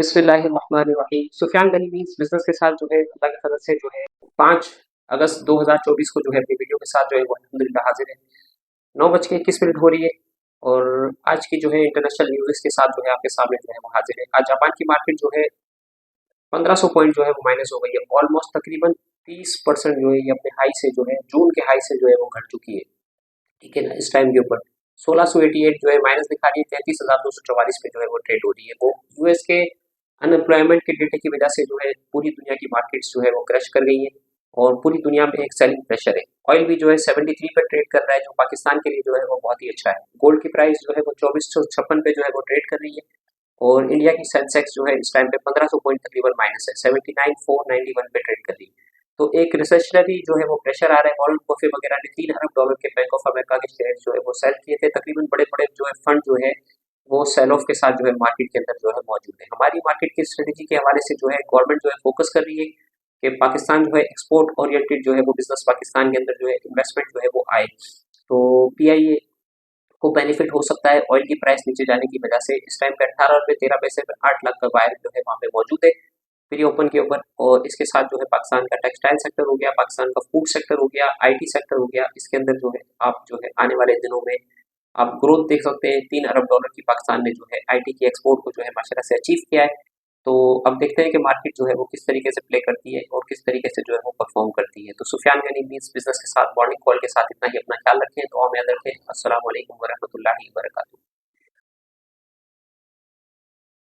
बिस्मिल्लाहिर्रहमानिर्रहीम। Sufiyan Ghani means business के साथ जो है अल्लाह के फजल से जो है 5 अगस्त 2024 को जो है अपनी वीडियो के साथ जो है वो अल्हम्दुलिल्लाह हाजिर है। 9:21 हो रही है और आज की जो है इंटरनेशनल न्यूज़ के साथ जो है आपके सामने जो है वो हाजिर है। आज जापान की मार्केट जो है 1500 पॉइंट जो है वो माइनस हो गई है। ऑलमोस्ट तकरीबन 30% जो है ये अपने हाई से जो है जून के हाई से जो है वो घट चुकी है। ठीक है ना, इस टाइम के ऊपर 1688 जो है माइनस दिखा रही है, 33,244 पे जो है वो ट्रेड हो रही है। वो यूएस के अनएम्प्लॉयमेंट के डेटे की वजह से जो है पूरी दुनिया की मार्केट्स जो है वो क्रश कर गई है और पूरी दुनिया में एक सेलिंग प्रेशर है। ऑयल भी जो है 73 पे ट्रेड कर रहा है, जो पाकिस्तान के लिए जो है वो बहुत ही अच्छा है। गोल्ड की प्राइस जो है वो 2456 पे जो है वो ट्रेड कर रही है और इंडिया की सेंसेक्स जो है इस टाइम पे 1500 पॉइंट तकरीबन माइनस है, 79,491 पे ट्रेड कर रही है। तो एक रिसेशनरी जो है वो प्रेशर आ रहा है। वॉरेन बफे वगैरह ने $3 अरब के बैंक ऑफ अमेरिका के शेयर जो है वो सेल किए थे। तकरीबन बड़े बड़े जो है फंड जो है वो सेल ऑफ के साथ जो है मार्केट के अंदर जो है मौजूद है। हमारी मार्केट की स्ट्रेटेजी के हवाले से जो है गवर्नमेंट जो है फोकस कर रही है कि पाकिस्तान जो है एक्सपोर्ट ओरिएंटेड जो है वो बिजनेस पाकिस्तान के अंदर जो है इन्वेस्टमेंट जो है वो आए। तो पीआईए को बेनिफिट हो सकता है ऑयल की प्राइस नीचे जाने की वजह से। इस टाइम पे 18 रुपये 13 पैसे पर 8 लाख का बायर जो है वहाँ पे मौजूद है प्री ओपन के ऊपर। और इसके साथ जो है पाकिस्तान का टेक्सटाइल सेक्टर हो गया, पाकिस्तान का फूड सेक्टर हो गया, आईटी सेक्टर हो गया, इसके अंदर जो है आप जो है आने वाले दिनों में आप ग्रोथ देख सकते हैं। $3 अरब की पाकिस्तान ने जो है आईटी की एक्सपोर्ट को जो है माशाल्लाह से अचीव किया है। तो अब देखते हैं कि मार्केट जो है वो किस तरीके से प्ले करती है और किस तरीके से जो है वो परफॉर्म करती है। तो सुफियान गनी मीन्स बिजनेस के साथ मॉर्निंग कॉल के साथ इतना ही। अपना ख्याल रखें, दुआ में याद रखें। अस्सलाम वालेकुम वरहमतुल्लाहि वबरकातुहू।